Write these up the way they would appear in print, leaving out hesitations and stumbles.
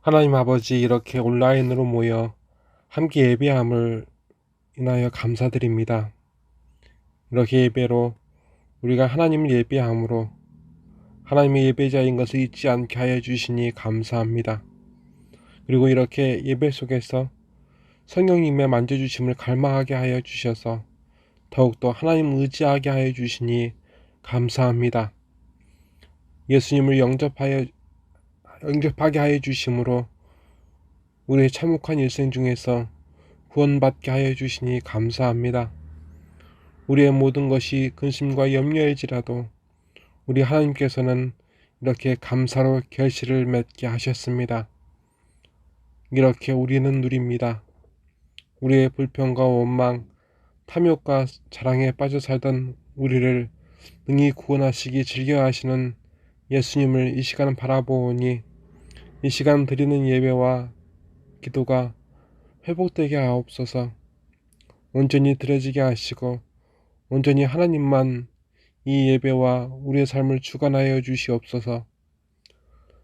하나님 아버지, 이렇게 온라인으로 모여 함께 예배함을 인하여 감사드립니다. 이렇게 예배로 우리가 하나님을 예배함으로 하나님의 예배자인 것을 잊지 않게 하여 주시니 감사합니다. 그리고 이렇게 예배 속에서 성령님의 만져주심을 갈망하게 하여 주셔서 더욱더 하나님 의지하게 하여 주시니 감사합니다. 예수님을 영접하게 하여 주심으로 우리의 참혹한 일생 중에서 구원받게 하여 주시니 감사합니다. 우리의 모든 것이 근심과 염려일지라도 우리 하나님께서는 이렇게 감사로 결실을 맺게 하셨습니다. 이렇게 우리는 누립니다. 우리의 불평과 원망, 탐욕과 자랑에 빠져 살던 우리를 능히 구원하시기 즐겨하시는 예수님을 이 시간 바라보니 이 시간 드리는 예배와 기도가 회복되게 하옵소서. 온전히 드려지게 하시고 온전히 하나님만 이 예배와 우리의 삶을 주관하여 주시옵소서.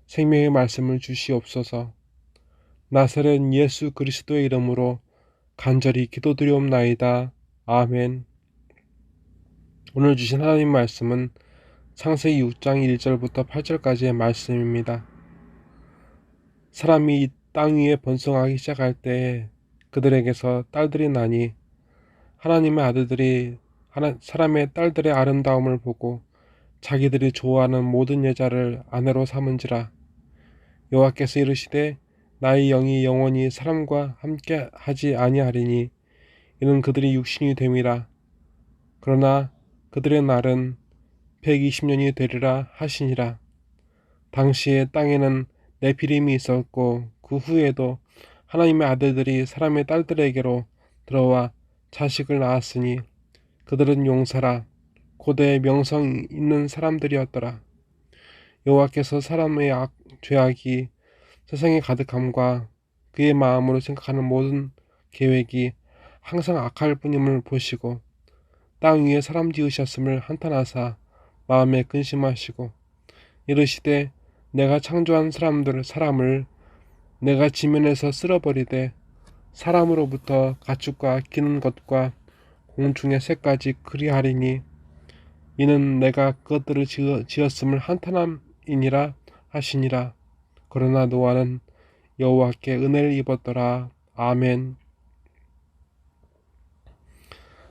생명의 말씀을 주시옵소서. 나사렛 예수 그리스도의 이름으로 간절히 기도드리옵나이다. 아멘. 오늘 주신 하나님 말씀은 창세기 6장 1절부터 8절까지의 말씀입니다. 사람이 이 땅 위에 번성하기 시작할 때에 그들에게서 딸들이 나니 하나님의 아들들이 사람의 딸들의 아름다움을 보고 자기들이 좋아하는 모든 여자를 아내로 삼은지라. 여호와께서 이르시되 나의 영이 영원히 사람과 함께 하지 아니하리니 이는 그들이 육신이 됨이라. 그러나 그들의 날은 120년이 되리라 하시니라. 당시에 땅에는 네피림이 있었고 그 후에도 하나님의 아들들이 사람의 딸들에게로 들어와 자식을 낳았으니 그들은 용사라 고대의 명성 있는 사람들이었더라. 여호와께서 사람의 죄악이 세상에 가득함과 그의 마음으로 생각하는 모든 계획이 항상 악할 뿐임을 보시고 땅 위에 사람 지으셨음을 한탄하사 마음에 근심하시고 이르시되 내가 창조한 사람을 내가 지면에서 쓸어버리되 사람으로부터 가축과 기는 것과 공중의 새까지 그리하리니 이는 내가 그것들을 지었음을 한탄함이니라 하시니라. 그러나 노아는 여호와께 은혜를 입었더라. 아멘.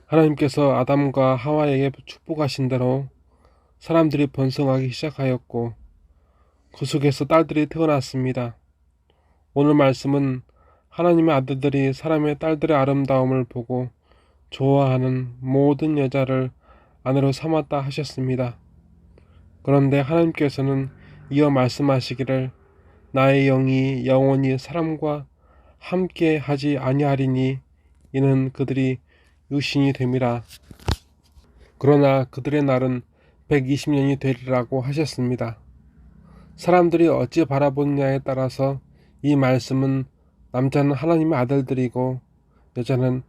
하나님께서 아담과 하와에게 축복하신 대로 사람들이 번성하기 시작하였고 그 속에서 딸들이 태어났습니다. 오늘 말씀은 하나님의 아들들이 사람의 딸들의 아름다움을 보고 좋아하는 모든 여자를 아내로 삼았다 하셨습니다. 그런데 하나님께서는 이어 말씀하시기를 나의 영이 영원히 사람과 함께 하지 아니하리니 이는 그들이 육신이 됨이라. 그러나 그들의 날은 120년이 되리라고 하셨습니다. 사람들이 어찌 바라보느냐에 따라서 이 말씀은 남자는 하나님의 아들들이고 여자는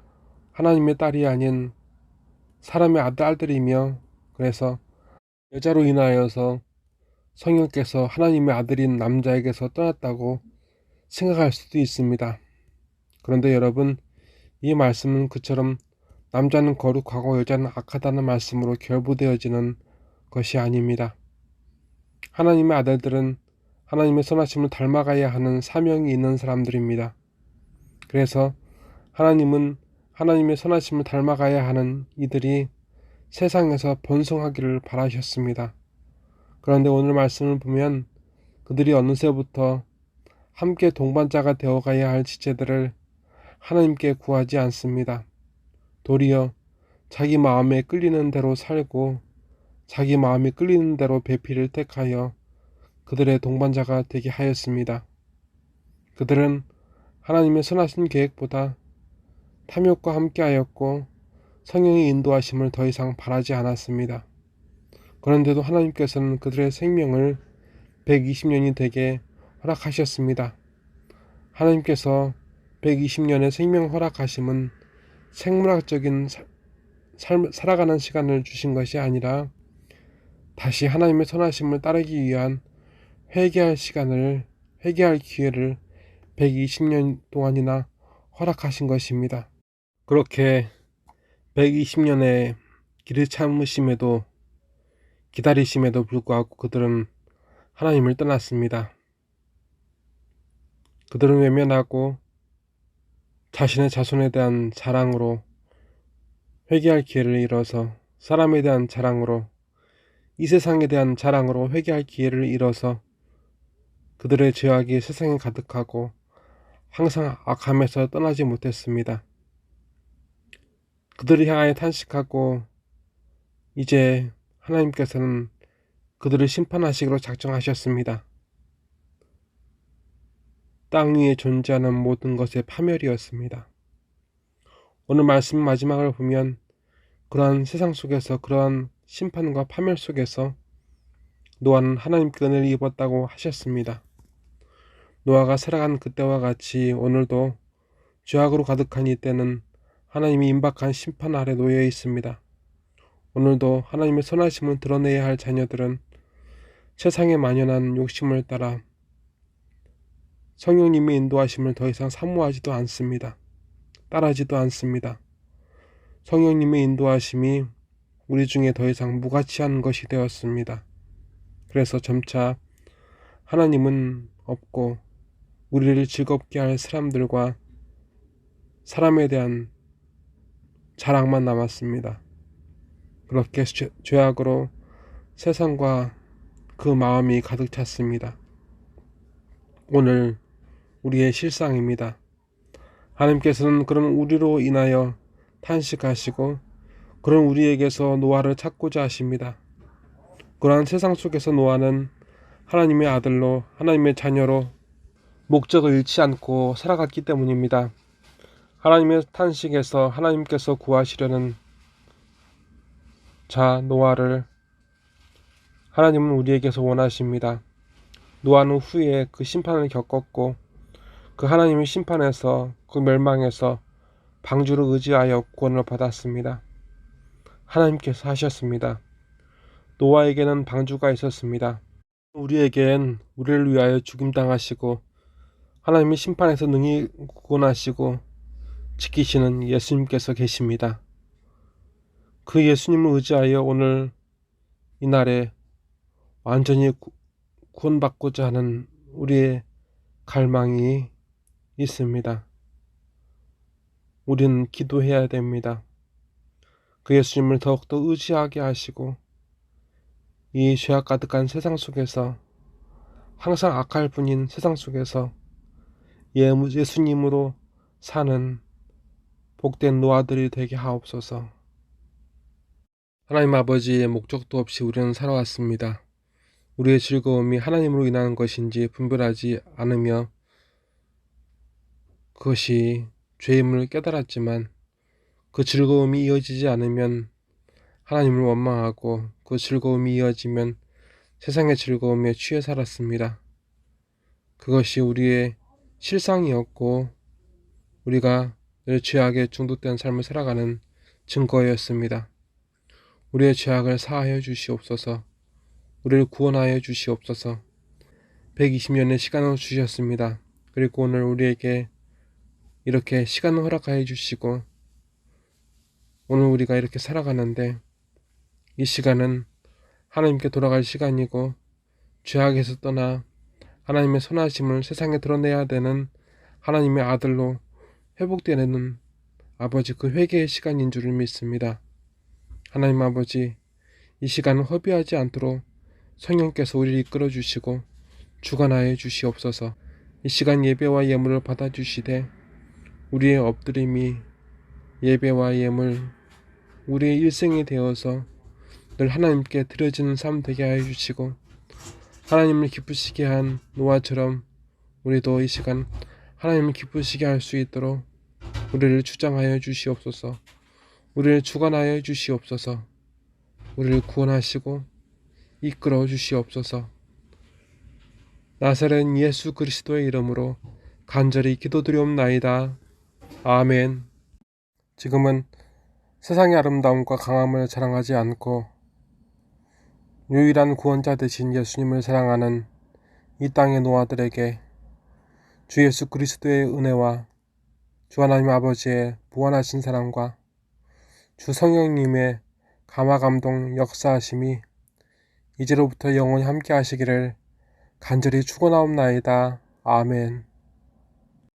하나님의 딸이 아닌 사람의 딸들이며 그래서 여자로 인하여서 성령께서 하나님의 아들인 남자에게서 떠났다고 생각할 수도 있습니다. 그런데 여러분, 이 말씀은 그처럼 남자는 거룩하고 여자는 악하다는 말씀으로 결부되어지는 것이 아닙니다. 하나님의 아들들은 하나님의 선하심을 닮아가야 하는 사명이 있는 사람들입니다. 그래서 하나님은 하나님의 선하심을 닮아가야 하는 이들이 세상에서 번성하기를 바라셨습니다. 그런데 오늘 말씀을 보면 그들이 어느새부터 함께 동반자가 되어가야 할 지체들을 하나님께 구하지 않습니다. 도리어 자기 마음에 끌리는 대로 살고 자기 마음이 끌리는 대로 배필을 택하여 그들의 동반자가 되게 하였습니다. 그들은 하나님의 선하신 계획보다 탐욕과 함께하였고 성령의 인도하심을 더 이상 바라지 않았습니다. 그런데도 하나님께서는 그들의 생명을 120년이 되게 허락하셨습니다. 하나님께서 120년의 생명 허락하심은 생물학적인 살아가는 시간을 주신 것이 아니라 다시 하나님의 선하심을 따르기 위한 회개할 기회를 120년 동안이나 허락하신 것입니다. 그렇게 120년의 길을 참으심에도 기다리심에도 불구하고 그들은 하나님을 떠났습니다. 그들은 외면하고 자신의 자손에 대한 자랑으로 회개할 기회를 잃어서, 사람에 대한 자랑으로, 이 세상에 대한 자랑으로 회개할 기회를 잃어서 그들의 죄악이 세상에 가득하고 항상 악함에서 떠나지 못했습니다. 그들을 향하여 탄식하고 이제 하나님께서는 그들을 심판하시기로 작정하셨습니다. 땅 위에 존재하는 모든 것의 파멸이었습니다. 오늘 말씀 마지막을 보면 그러한 세상 속에서, 그러한 심판과 파멸 속에서 노아는 하나님께 은혜를 입었다고 하셨습니다. 노아가 살아간 그때와 같이 오늘도 죄악으로 가득한 이때는 하나님이 임박한 심판 아래 놓여 있습니다. 오늘도 하나님의 선하심을 드러내야 할 자녀들은 세상에 만연한 욕심을 따라 성령님의 인도하심을 더 이상 사모하지도 않습니다. 따라하지도 않습니다. 성령님의 인도하심이 우리 중에 더 이상 무가치한 것이 되었습니다. 그래서 점차 하나님은 없고 우리를 즐겁게 할 사람들과 사람에 대한 자랑만 남았습니다. 그렇게 죄악으로 세상과 그 마음이 가득 찼습니다. 오늘 우리의 실상입니다. 하나님께서는 그런 우리로 인하여 탄식하시고 그런 우리에게서 노아를 찾고자 하십니다. 그러한 세상 속에서 노아는 하나님의 아들로, 하나님의 자녀로 목적을 잃지 않고 살아갔기 때문입니다. 하나님의 탄식에서 하나님께서 구하시려는 자 노아를 하나님은 우리에게서 원하십니다. 노아는 후에 그 심판을 겪었고 그 하나님의 심판에서, 그 멸망에서 방주를 의지하여 구원을 받았습니다. 하나님께서 하셨습니다. 노아에게는 방주가 있었습니다. 우리에겐 우리를 위하여 죽임당하시고 하나님의 심판에서 능히 구원하시고 지키시는 예수님께서 계십니다. 그 예수님을 의지하여 오늘 이날에 완전히 구원받고자 하는 우리의 갈망이 있습니다. 우리는 기도해야 됩니다. 그 예수님을 더욱더 의지하게 하시고 이 죄악 가득한 세상 속에서, 항상 악할 뿐인 세상 속에서 예수님으로 사는 복된 노아들이 되게 하옵소서. 하나님 아버지의 목적도 없이 우리는 살아왔습니다. 우리의 즐거움이 하나님으로 인한 것인지 분별하지 않으며 그것이 죄임을 깨달았지만 그 즐거움이 이어지지 않으면 하나님을 원망하고 그 즐거움이 이어지면 세상의 즐거움에 취해 살았습니다. 그것이 우리의 실상이었고 우리가 늘 죄악에 중독된 삶을 살아가는 증거였습니다. 우리의 죄악을 사하여 주시옵소서. 우리를 구원하여 주시옵소서. 120년의 시간을 주셨습니다. 그리고 오늘 우리에게 이렇게 시간을 허락하여 주시고 오늘 우리가 이렇게 살아가는데 이 시간은 하나님께 돌아갈 시간이고 죄악에서 떠나 하나님의 선하심을 세상에 드러내야 되는 하나님의 아들로 회복되는 아버지 그 회개의 시간인 줄을 믿습니다. 하나님 아버지, 이 시간을 허비하지 않도록 성령께서 우리를 이끌어 주시고 주관하여 주시옵소서. 이 시간 예배와 예물을 받아주시되 우리의 엎드림이 예배와 예물, 우리의 일생이 되어서 늘 하나님께 드려지는 삶 되게 하여 주시고 하나님을 기쁘시게 한 노아처럼 우리도 이 시간 하나님을 기쁘시게 할 수 있도록 우리를 주장하여 주시옵소서. 우리를 주관하여 주시옵소서. 우리를 구원하시고 이끌어 주시옵소서. 나사렛 예수 그리스도의 이름으로 간절히 기도드리옵나이다. 아멘. 지금은 세상의 아름다움과 강함을 자랑하지 않고 유일한 구원자 되신 예수님을 사랑하는 이 땅의 노아들에게 주 예수 그리스도의 은혜와 주 하나님 아버지의 무한하신 사랑과 주 성령님의 감화 감동 역사하심이 이제로부터 영원히 함께 하시기를 간절히 축원하옵나이다. 아멘.